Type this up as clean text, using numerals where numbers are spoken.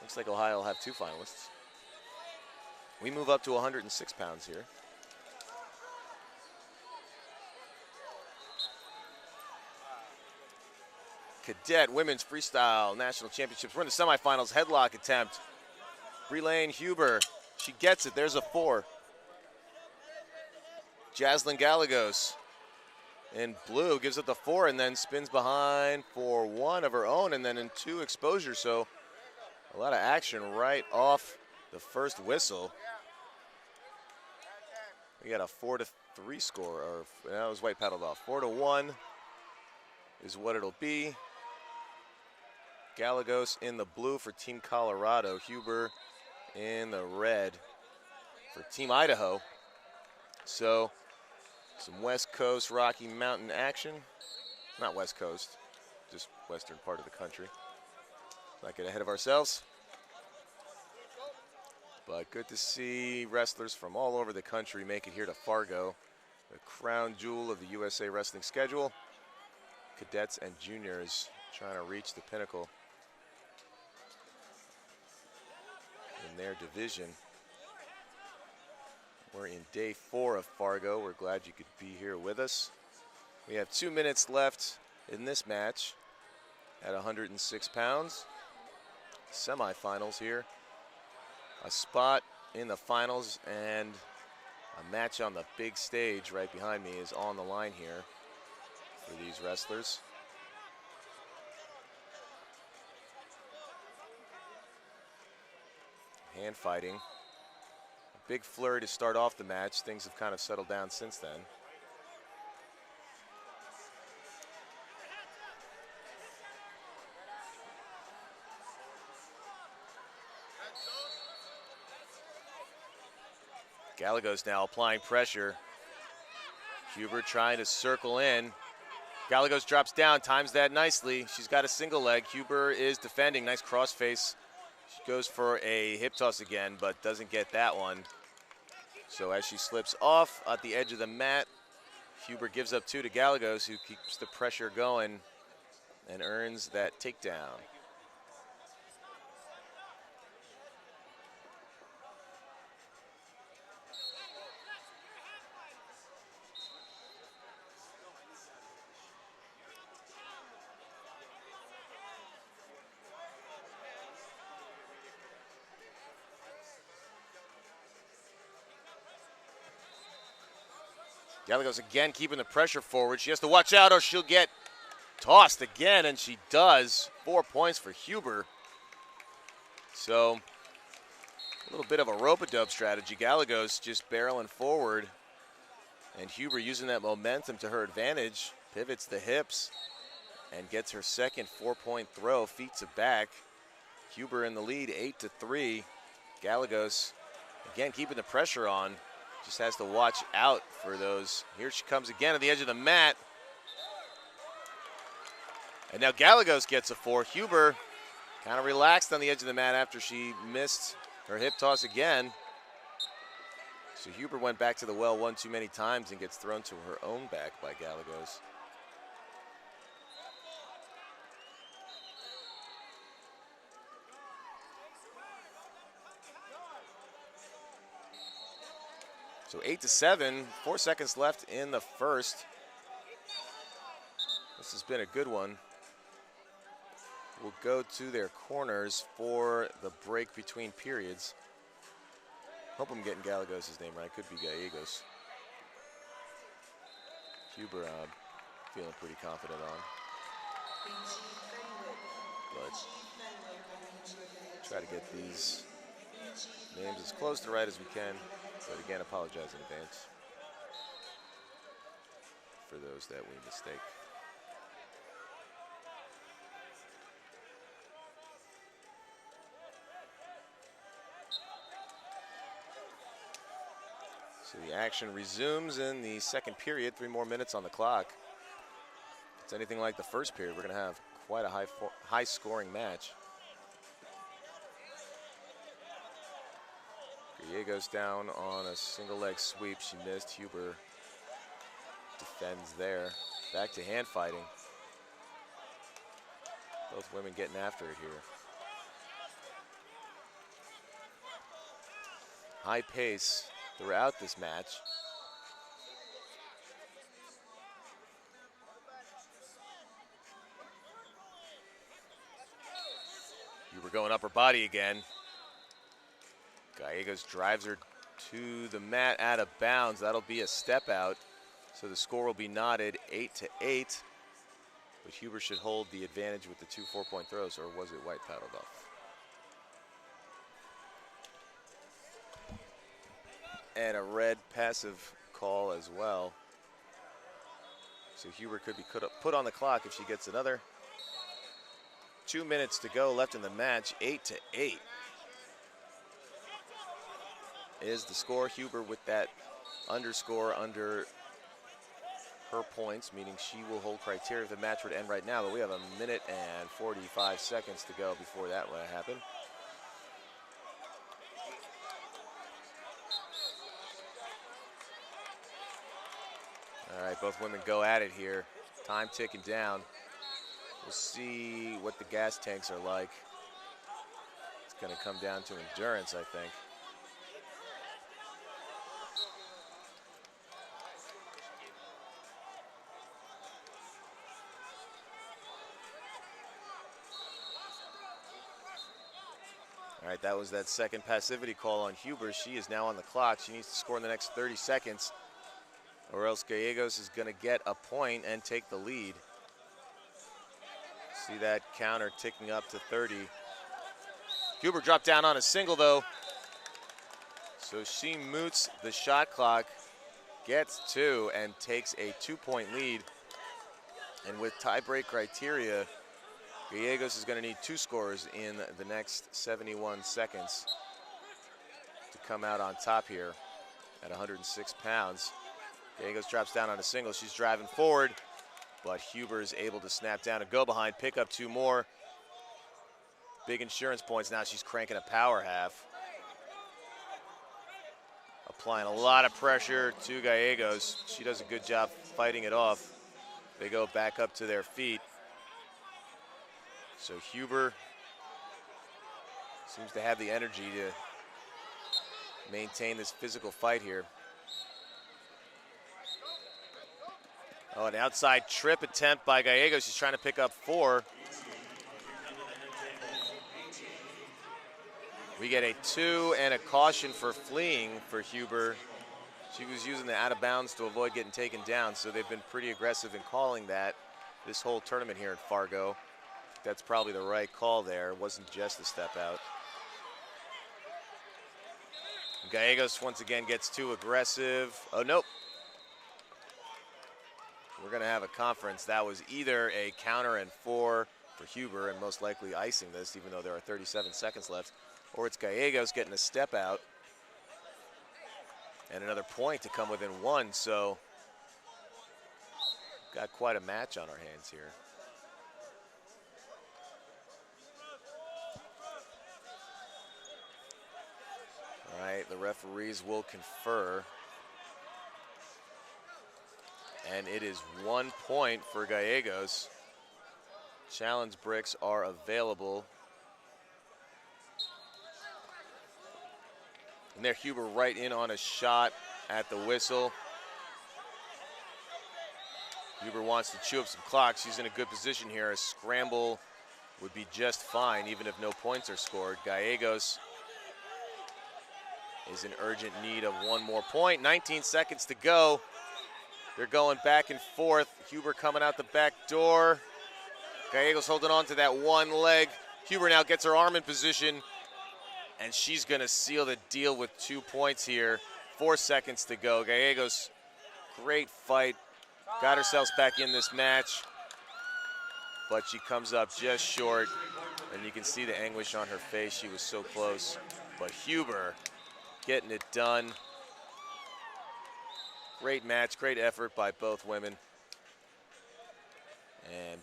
Looks like Ohio will have 2 finalists. We move up to 106 pounds here. Cadet Women's Freestyle National Championships. We're in the semifinals. Headlock attempt. Brelane Huber. She gets it. There's a 4. Jaslynn Gallegos in blue gives it the 4 and then spins behind for 1 of her own and then in 2 exposure. So a lot of action right off the first whistle. We got a 4-3 score, or that was white paddled off. 4-1 is what it'll be. Gallegos in the blue for Team Colorado. Huber in the red for Team Idaho. So some West Coast Rocky Mountain action. Not West Coast, just western part of the country. Not get ahead of ourselves. But good to see wrestlers from all over the country make it here to Fargo, the crown jewel of the USA Wrestling schedule. Cadets and juniors trying to reach the pinnacle in their division. We're in day 4 of Fargo. We're glad you could be here with us. We have 2 minutes left in this match at 106 pounds. Semifinals here. A spot in the finals and a match on the big stage right behind me is on the line here for these wrestlers. Hand fighting. A big flurry to start off the match. Things have kind of settled down since then. Gallegos now applying pressure. Huber trying to circle in. Gallegos drops down, times that nicely. She's got a single leg. Huber is defending, nice crossface. She goes for a hip toss again, but doesn't get that one. So as she slips off at the edge of the mat, Huber gives up 2 to Gallegos, who keeps the pressure going and earns that takedown. Gallegos again keeping the pressure forward. She has to watch out or she'll get tossed again, and she does. 4 points for Huber. So a little bit of a rope-a-dope strategy. Gallegos just barreling forward, and Huber using that momentum to her advantage, pivots the hips, and gets her second 4-point throw, feet to back. Huber in the lead, 8-3. Gallegos again keeping the pressure on. Just has to watch out for those. Here she comes again on the edge of the mat. And now Gallegos gets a 4. Huber kind of relaxed on the edge of the mat after she missed her hip toss again. So Huber went back to the well one too many times and gets thrown to her own back by Gallegos. So 8-7, 4 seconds left in the first. This has been a good one. We'll go to their corners for the break between periods. Hope I'm getting Gallegos' name right. Could be Gallegos. Huber, feeling pretty confident on. But try to get these names as close to right as we can. But again, apologize in advance for those that we mistake. So the action resumes in the second period. 3 more minutes on the clock. If it's anything like the first period, we're going to have quite a high scoring match. Gallegos down on a single leg sweep. She missed. Huber defends there. Back to hand fighting. Both women getting after it here. high pace throughout this match. Huber going upper body again. Gallegos drives her to the mat out of bounds. That'll be a step out. So the score will be knotted 8-8. But Huber should hold the advantage with the 2 4-point throws, or was it White paddled off? And a red passive call as well. So Huber could be put on the clock if she gets another. 2 minutes to go left in the match, 8-8. Is the score. Huber with that underscore under her points, meaning she will hold criteria if the match would end right now, but we have 1 minute and 45 seconds to go before that would happen. All right, both women go at it here. Time ticking down. We'll see what the gas tanks are like. It's going to come down to endurance, I think. All right, that was that second passivity call on Huber. She is now on the clock. She needs to score in the next 30 seconds, or else Gallegos is going to get a point and take the lead. See that counter ticking up to 30. Huber dropped down on a single, though. So she moots the shot clock, gets 2, and takes a 2-point lead. And with tie-break criteria, Gallegos is going to need 2 scores in the next 71 seconds to come out on top here at 106 pounds. Gallegos drops down on a single. She's driving forward, but Huber is able to snap down and go behind, pick up 2 more. Big insurance points. Now she's cranking a power half. Applying a lot of pressure to Gallegos. She does a good job fighting it off. They go back up to their feet. So Huber seems to have the energy to maintain this physical fight here. Oh, an outside trip attempt by Gallegos. She's trying to pick up 4. We get a 2 and a caution for fleeing for Huber. She was using the out of bounds to avoid getting taken down, so they've been pretty aggressive in calling that this whole tournament here in Fargo. That's probably the right call there. It wasn't just a step out. Gallegos once again gets too aggressive. Oh, nope. We're going to have a conference. That was either a counter and 4 for Huber and most likely icing this, even though there are 37 seconds left, or it's Gallegos getting a step out and another point to come within 1. So got quite a match on our hands here. All right, the referees will confer. And it is 1 point for Gallegos. Challenge bricks are available. And there, Huber right in on a shot at the whistle. Huber wants to chew up some clock. She's in a good position here. A scramble would be just fine, even if no points are scored. Gallegos is in urgent need of 1 more point. 19 seconds to go. They're going back and forth. Huber coming out the back door. Gallegos holding on to that one leg. Huber now gets her arm in position, and she's going to seal the deal with 2 points here. 4 seconds to go. Gallegos, great fight. Got herself back in this match, but she comes up just short, and you can see the anguish on her face. She was so close, but Huber getting it done. Great match, great effort by both women. And